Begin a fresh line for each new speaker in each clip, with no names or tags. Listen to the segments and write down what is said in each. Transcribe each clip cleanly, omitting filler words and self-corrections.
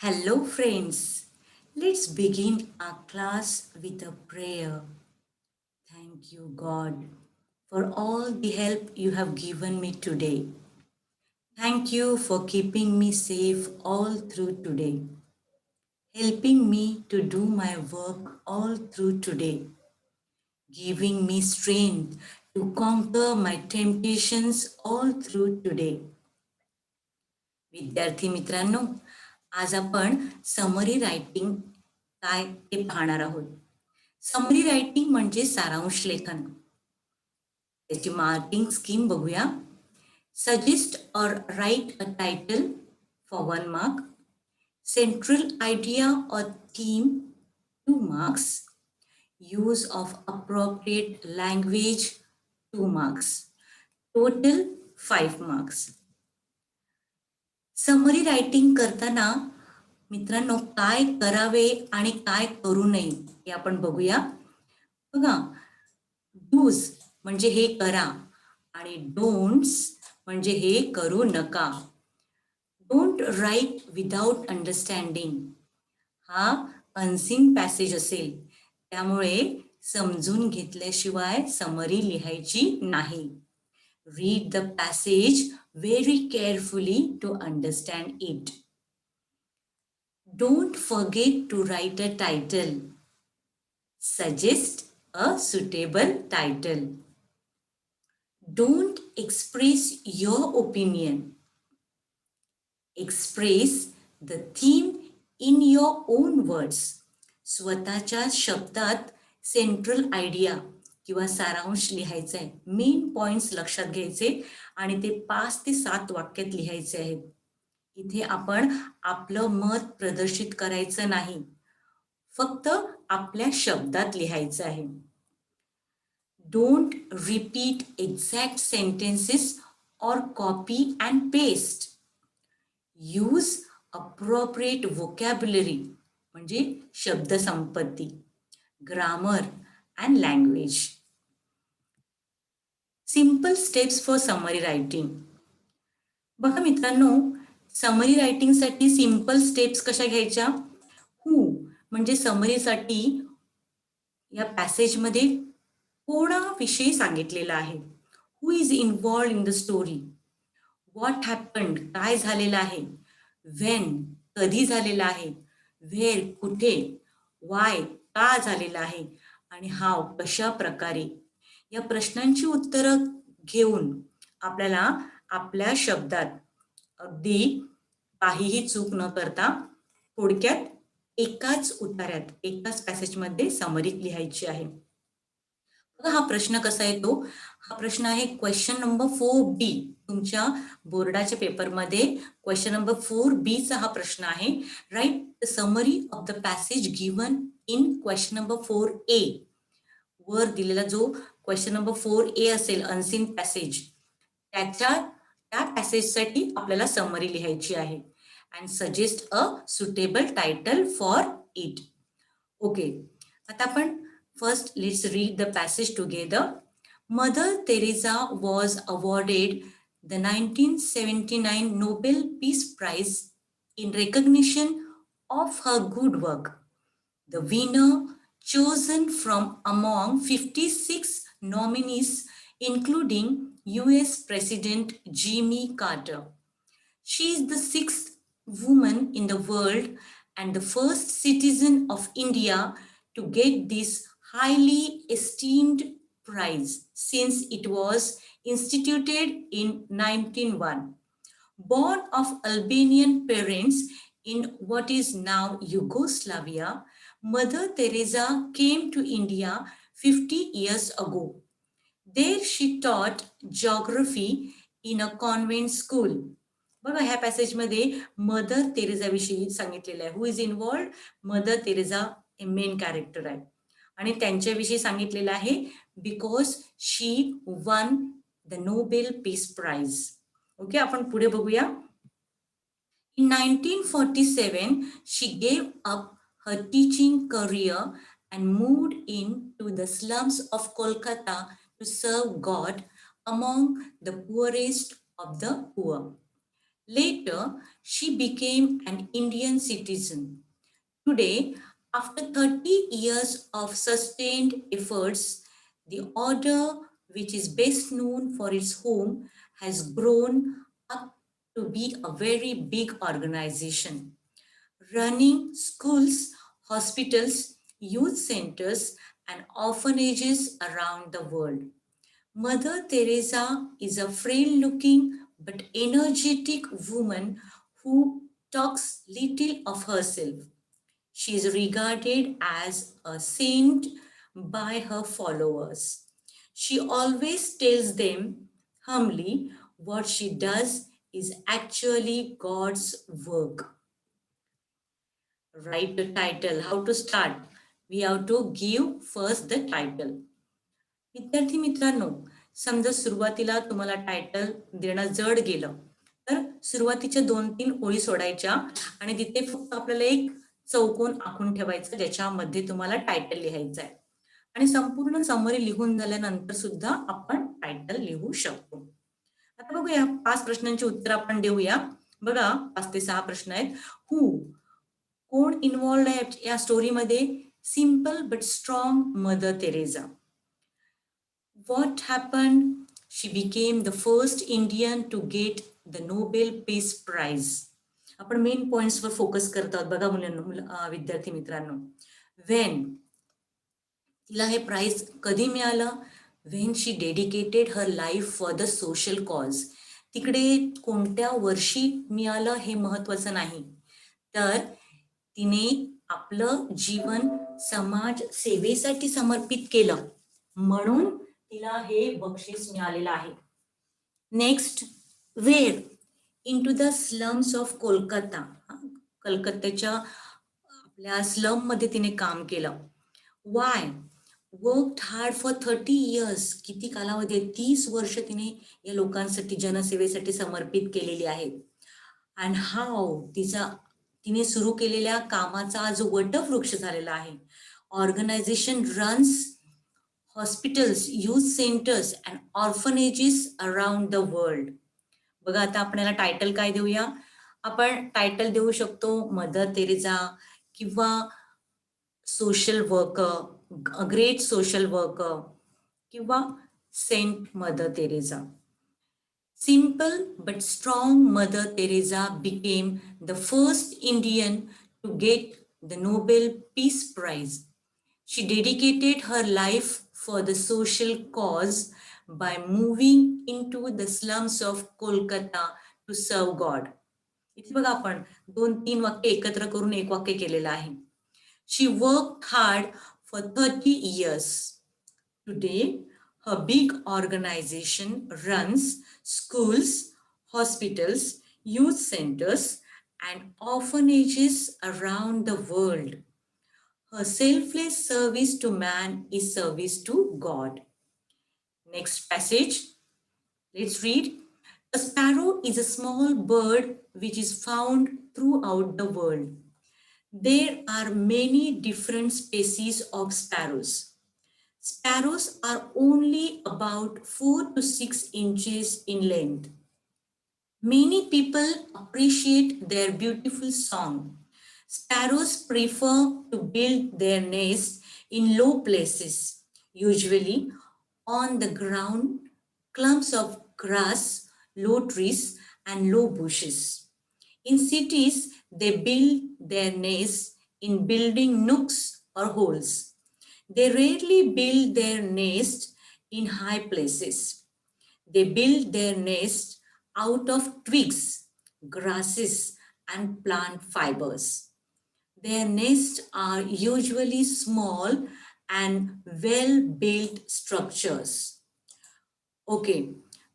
Hello, friends. Let's begin our class with a prayer. Thank you, God, for all the help you have given me today. Thank you for keeping me safe all through today, helping me to do my work all through today, giving me strength to conquer my temptations all through today. विद्यार्थी मित्रांनो, आज आपण summary writing काय ते पाहणार आहोत. Summary writing म्हणजे सारांश लेखन. त्याची मार्किंग स्कीम बघूया. सजेस्ट और write a title for 1 mark, central idea और theme 2 marks, use of appropriate language 2 marks, total 5 marks. Summary writing करताना मित्रांनो काय करावे आणि काय करू नये हे आपण बघूया. बघा, डूज म्हणजे हे करा आणि डोंट्स म्हणजे हे करू नका. डोंट राईट विदाउट अंडरस्टँडिंग हा अनसीन पॅसेज असेल, त्यामुळे समजून घेतल्याशिवाय समरी लिहायची नाही. Read the passage very carefully to understand it. Don't forget to write a title. Suggest a suitable title. Don't express your opinion. Express the theme in your own words. स्वतःच्या शब्दात central idea किंवा सारांश लिहायचा आहे. Main points लक्षात घ्यायचे आणि ते 5 ते 7 वाक्यात लिहायचे आहेत. इथे आपण आपलं मत प्रदर्शित करायचं नाही, फक्त आपल्या शब्दात लिहायचं आहे. डोंट रिपीट एक्झॅक्ट सेंटेन्सेस और copy and paste. Use appropriate vocabulary म्हणजे शब्दसंपत्ती, grammar and language. Simple steps for summary writing. बघा मित्रांनो, समरी रायटिंगसाठी सिंपल स्टेप्स कशा घ्यायच्या. हू म्हणजे समरीसाठी या पॅसेजमध्ये कोणाविषयी सांगितलेलं आहे. Who is involved in the story. What happened काय झालेलं आहे. व्हेन कधी झालेलं आहे. व्हेर कुठे. वाय का झालेलं आहे आणि हाव कशा प्रकारे. या प्रश्नांची उत्तरं घेऊन आपल्याला आपल्या शब्दात अगदी काहीही चूक न करता थोडक्यात एकाच उतार्यात एकाच पॅसेजमध्ये समरी लिहायची आहे. बघा हा प्रश्न कसा येतो. हा प्रश्न आहे क्वेश्चन नंबर 4B. तुमच्या बोर्डाच्या पेपरमध्ये क्वेश्चन नंबर 4B चा हा प्रश्न आहे. Write the summary of the passage given in question number 4A. वर दिलेला जो क्वेश्चन नंबर 4A असेल अनसीन पॅसेज, त्या पॅसेजसाठी आपल्याला समरी लिहायची आहे. And suggest a suitable title for it. Okay, आता आपण first let's read the passage together. Mother Teresa was awarded the 1979 Nobel Peace Prize in recognition of her good work. The winner, chosen from among 56 nominees, including US President Jimmy Carter. She is the 6th woman in the world and the first citizen of India to get this highly esteemed prize since it was instituted in 1901. Born of Albanian parents in what is now Yugoslavia, Mother Teresa came to India 50 years ago. There she taught geography in a convent school. बघा ह्या पॅसेजमध्ये mother Teresa विषयी सांगितलेलं आहे. Who is involved. Mother Teresa हे main character आहे आणि त्यांच्याविषयी सांगितलेलं आहे because she won the Nobel Peace Prize. Okay, आपण पुढे बघूया. In 1947, she gave up her teaching career and moved into the slums of Kolkata to serve God among the poorest of the poor. Later, she became an Indian citizen. Today, after 30 years of sustained efforts, the order, which is best known for its home, has grown up to be a very big organization, running schools, hospitals, youth centers, and orphanages around the world. Mother Teresa is a frail looking but energetic woman who talks little of herself. She is regarded as a saint by her followers. She always tells them humbly what she does is actually God's work. Write the title. How to start? We have to give first the title. विद्यार्थी मित्रांनो, समजा सुरुवातीला तुम्हाला title देणं जड गेलं तर सुरुवातीच्या 2-3 ओळी सोडायच्या आणि तिथे फक्त आपल्याला एक चौकोन आखून ठेवायचा ज्याच्यामध्ये तुम्हाला टायटल लिहायचं आहे आणि संपूर्ण समरी लिहून झाल्यानंतर सुद्धा आपण टायटल लिहू शकतो. आता बघूया 5 प्रश्नांची उत्तर आपण देऊया. बघा 5 ते 6 प्रश्न आहेत. कोण इन्व्हॉल्ड आहे या स्टोरीमध्ये? Simple but strong mother Teresa. What happened? She became the first Indian to get the Nobel Peace Prize. आपण मेन पॉइंट्सवर फोकस करत आहोत बघा मुलांना, विद्यार्थी मित्रांनो. When? तिला हे प्राइज कधी मिळालं? When she dedicated her life for the social cause. तिकडे कोणत्या वर्षी मिळालं हे महत्वाचं नाही, तर तिने आपलं जीवन समाज सेवेसाठी समर्पित केलं म्हणून तिला हे बक्षीस मिळालेलं आहे. Next, where? In to the slums of Kolkata. कलकत्त्याच्या आपल्या स्लम मध्ये तिने काम केलं. Why? Worked hard for 30 years. किती कालावधी? 30 वर्ष तिने या लोकांसाठी जनसेवेसाठी समर्पित केलेली आहेत. And how? तिने सुरू केलेल्या कामाचा जो वटवृक्ष झालेला आहे. Organization runs hospitals, youth centers and orphanages around the world. बघा आता आपल्याला टायटल काय देऊया? आपण टायटल देऊ शकतो मदर तेरेसा किंवा social worker, great social worker किंवा saint mother Teresa. Simple but strong Mother Teresa became the first Indian to get the Nobel Peace Prize. She dedicated her life for the social cause by moving into the slums of Kolkata to serve God. इथे बघा आपण 2-3 वाक्य एकत्र करून एक वाक्य केलेलं आहे. She worked hard for 30 years. Today, her big organization runs schools, hospitals, youth centers, and orphanages around the world. Her selfless service to man is service to God. Next passage. Let's read. A sparrow is a small bird which is found throughout the world. There are many different species of sparrows. Sparrows are only about 4 to 6 inches in length. Many people appreciate their beautiful song. Sparrows prefer to build their nests in low places, usually on the ground, clumps of grass, low trees, and low bushes. In cities, they build their nests in building nooks or holes. They rarely build their nests in high places. They build their nests out of twigs, grasses, and plant fibers. Their nests are usually small and well-built structures. Okay,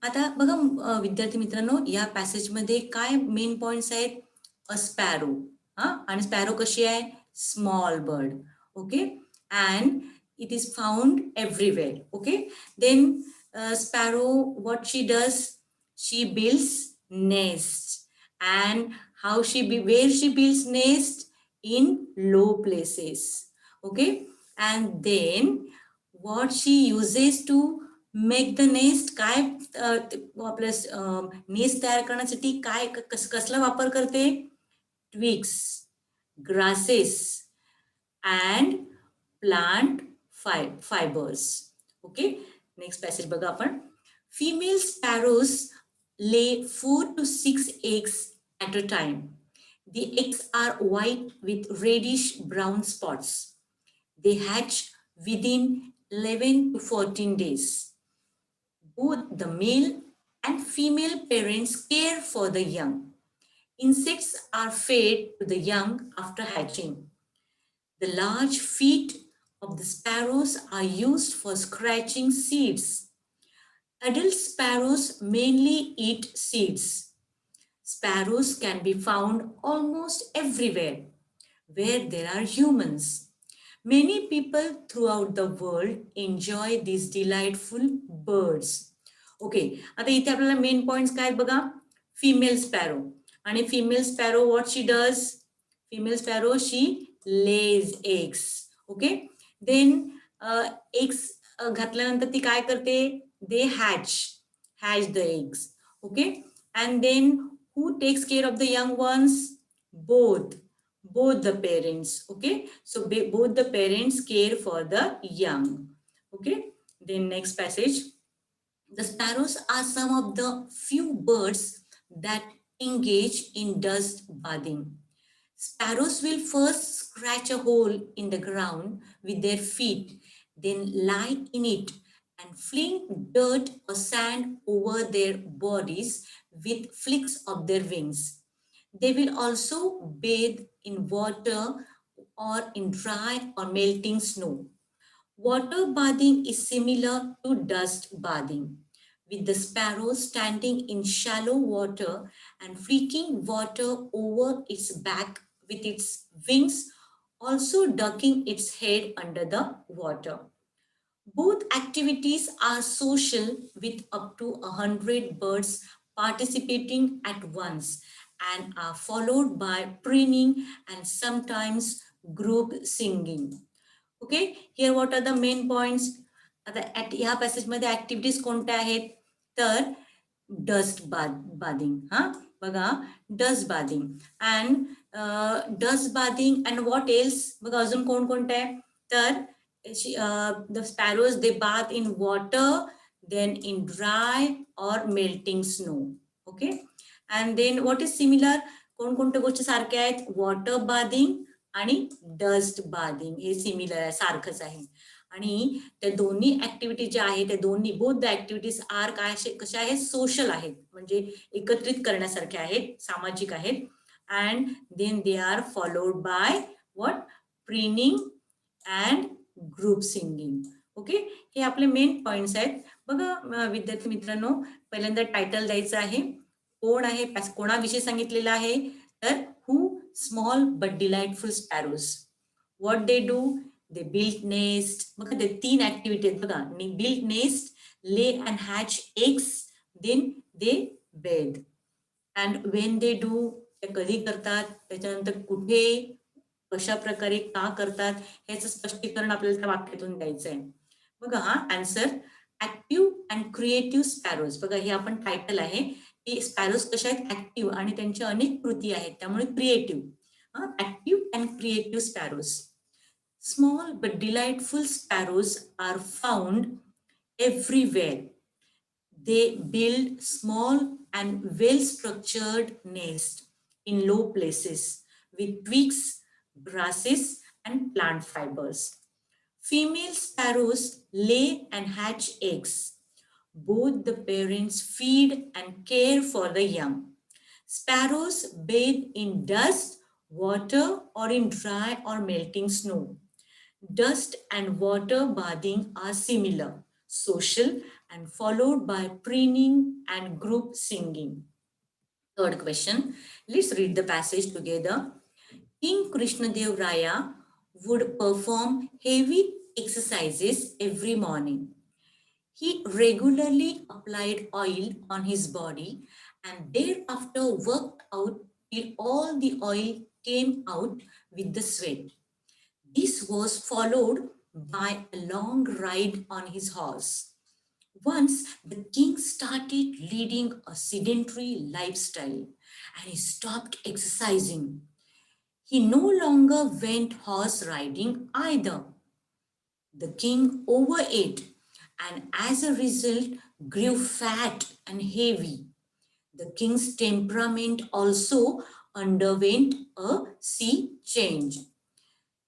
आता बघा विद्यार्थी मित्रांनो, या पॅसेजमध्ये काय main points आहेत? अ sparrow, आणि sparrow कशी आहे? Small bird. Okay, and it is found everywhere. Okay, then sparrow what she does? She builds nest. And how where she builds nest? In low places. Okay, and then what she uses to make the nest काय आपलं nest तयार करण्यासाठी काय कसला वापर करते? Twigs, grasses and plant fibers. Okay, next passage बघा आपण. Female sparrows lay 4 to 6 eggs at a time. The eggs are white with reddish brown spots. They hatch within 11 to 14 days. Both the male and female parents care for the young. Insects are fed to the young after hatching. The large feet of the sparrows are used for scratching seeds. Adult sparrows mainly eat seeds. Sparrows can be found almost everywhere where there are humans. Many people throughout the world enjoy these delightful birds. Okay, आता इथे आपल्याला main points काय आहेत बघा. Female sparrow, आणि female sparrow what she does? Female sparrow she lays eggs. Okay, then eggs घातल्यानंतर ती काय करते? They hatch the eggs. Okay, and then who takes care of the young ones? Both the parents. Okay, so both the parents care for the young. Okay, then next passage. The sparrows are some of the few birds that engage in dust bathing. Sparrows will first scratch a hole in the ground with their feet, then lie in it and fling dirt or sand over their bodies with flicks of their wings. They will also bathe in water or in dry or melting snow. Water bathing is similar to dust bathing, with the sparrow standing in shallow water and flicking water over its back with its wings, also ducking its head under the water. Both activities are social, with up to 100 birds participating at once, and are followed by preening and sometimes group singing. Okay, here what are the main points? आता ह्या पॅसेजमध्ये activities कोणत्या आहेत? तर dust bathing, हा बघा, dust bathing and what else बघा, अजून कोणकोणते आहे? तर the sparrows, they bath in water, then in dry or melting snow. Okay, and then what is similar? कोणकोणत्या गोष्टी सारख्या आहेत? वॉटर बाथिंग आणि डस्ट बाथिंग हे सिमिलर आहे, सारखंच आहे. आणि त्या दोन्ही ऍक्टिव्हिटी ज्या आहेत, त्या दोन्ही बोथ द ऍक्टिव्हिटीज आर काय कशा आहेत? सोशल आहेत, म्हणजे एकत्रित करण्यासारख्या आहेत, सामाजिक आहेत. And then they are followed by what? Preening and group singing. Okay, हे आपले मेन पॉइंट्स आहेत. बघा विद्यार्थी मित्रांनो, पहिल्यांदा टायटल द्यायचं आहे. कोण आहे, कोणाविषयी सांगितलेलं आहे? तर who small but delightful sparrows. What they do? They build nest. बघा ते 3 ऍक्टिव्हिटी आहेत बघा. Build nest, lay and hatch eggs, then they bed. And when they do, ते कधी करतात, त्याच्यानंतर कुठे, कशा प्रकारे, का करतात, ह्याचं स्पष्टीकरण आपल्याला त्या वाक्यातून द्यायचं आहे. बघा हा answer, active and creative sparrows. बघा हे आपण टायटल आहे की स्पॅरोज कशा आहेत? ऍक्टिव्ह, आणि त्यांच्या अनेक कृती आहेत, त्यामुळे creative. Active and creative sparrows. Small but delightful sparrows are found everywhere. They build small and well-structured nests in low places with twigs, grasses, and plant fibers. Female sparrows lay and hatch eggs. Both the parents feed and care for the young. Sparrows bathe in dust, water, or in dry or melting snow. Dust and water bathing are similar, social, and followed by preening and group singing. Third question, let's read the passage together. King Krishnadev Raya would perform heavy exercises every morning. He regularly applied oil on his body and thereafter worked out till all the oil came out with the sweat. This was followed by a long ride on his horse. Once the king started leading a sedentary lifestyle and he stopped exercising. He no longer went horse riding either. The king overate and as a result grew fat and heavy. The king's temperament also underwent a sea change.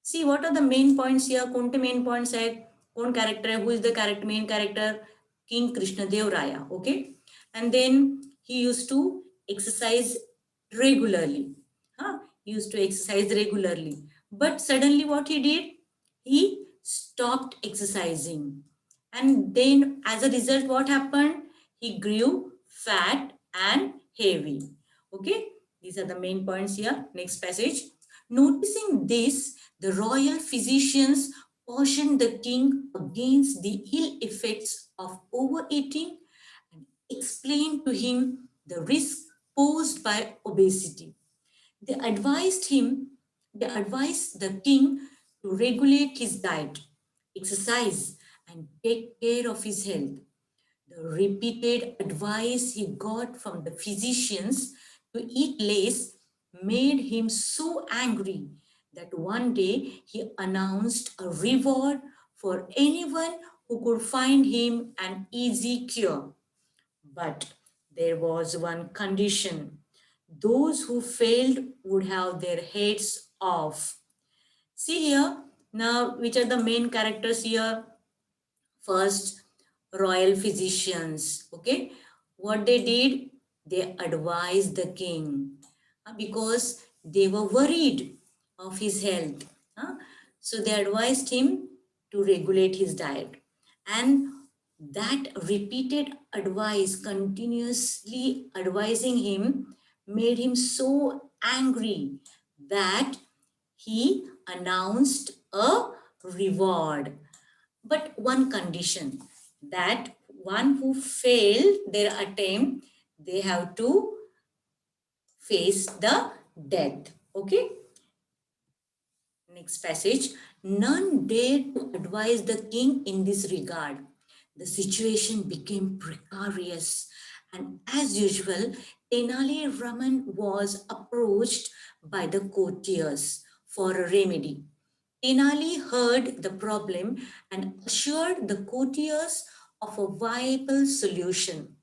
See, what are the main points here? कोणते main points आहेत? कोण character आहे? Who is the character, main character? King Krishnadev Raya. Okay, and then he used to exercise regularly. He used to exercise regularly, but suddenly what he did? He stopped exercising, and then as a result, what happened? He grew fat and heavy. Okay, these are the main points here. Next passage. Noticing this, the royal physicians cautioned the king against the ill effects of overeating and explained to him the risk posed by obesity. They advised him, they advised the king to regulate his diet, exercise, and take care of his health. The repeated advice he got from the physicians to eat less made him so angry that one day he announced a reward for anyone who could find him an easy cure. But there was one condition. Those who failed would have their heads off. See here, now which are the main characters here? First, royal physicians. Okay, what they did, they advised the king because they were worried of his health. So they advised him to regulate his diet, and that repeated advice, continuously advising him, made him so angry that he announced a reward, but one condition, that one who failed their attempt, they have to face the death. Okay, next passage. None dared to advise the king in this regard. The situation became precarious, and as usual, Tenali Raman was approached by the courtiers for a remedy. Tenali heard the problem and assured the courtiers of a viable solution.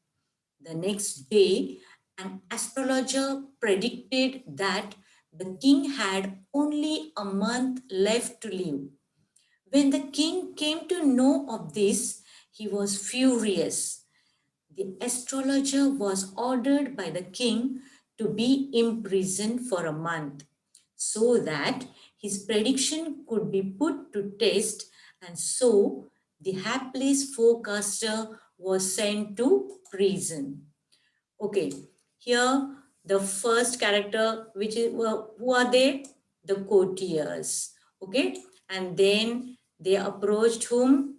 The next day, an astrologer predicted that the king had only a month left to live. When the king came to know of this, he was furious. The astrologer was ordered by the king to be imprisoned for a month so that his prediction could be put to test, and so the hapless forecaster was sent to prison. Okay, here the first character, which is who are they? The courtiers. Okay, and then they approached whom?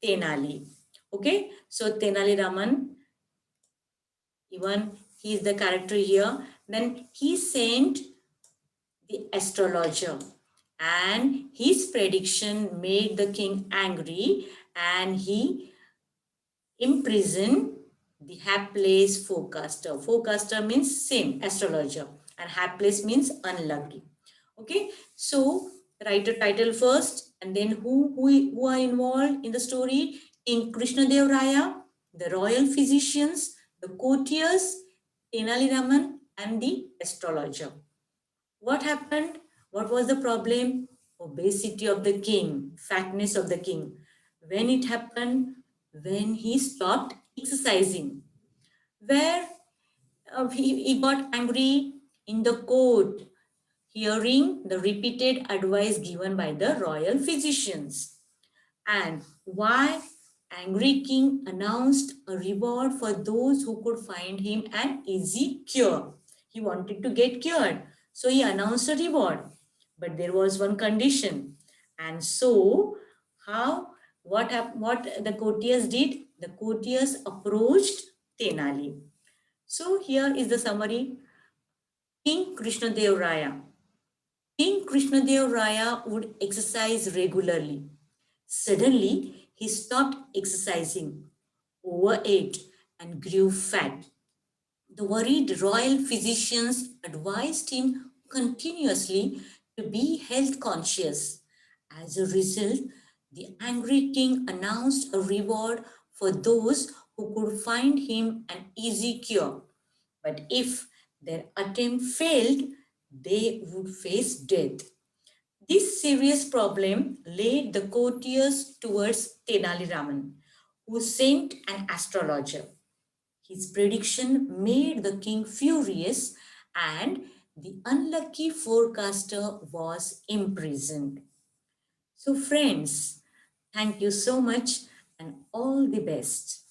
Tenali. Okay, so Tenali Raman, even he is the character here. Then he sent the astrologer, and his prediction made the king angry, and he imprisoned the hapless forecaster. Forecaster means same astrologer, and hapless means unlucky. Okay, so write a title first, and then who are involved in the story? King Krishnadev Raya, the royal physicians, the courtiers, Tenali Raman, and the astrologer. What happened? What was the problem? Obesity of the king, fatness of the king. When it happened? When he stopped exercising. Where he got angry in the court, hearing the repeated advice given by the royal physicians. And why? Angry king announced a reward for those who could find him an easy cure. He wanted to get cured, so he announced a reward. But there was one condition. And so, what the courtiers did? The courtiers approached Tenali. So here is the summary. King Krishnadev Raya. King Krishnadev Raya would exercise regularly. Suddenly, he stopped exercising. overate, and grew fat. The worried royal physicians advised him continuously to be health conscious. As a result, the angry king announced a reward for those who could find him an easy cure. But if their attempt failed, they would face death. This serious problem led the courtiers towards Tenali Raman, who sent an astrologer. His prediction made the king furious, and the unlucky forecaster was imprisoned. So, friends, thank you so much and all the best.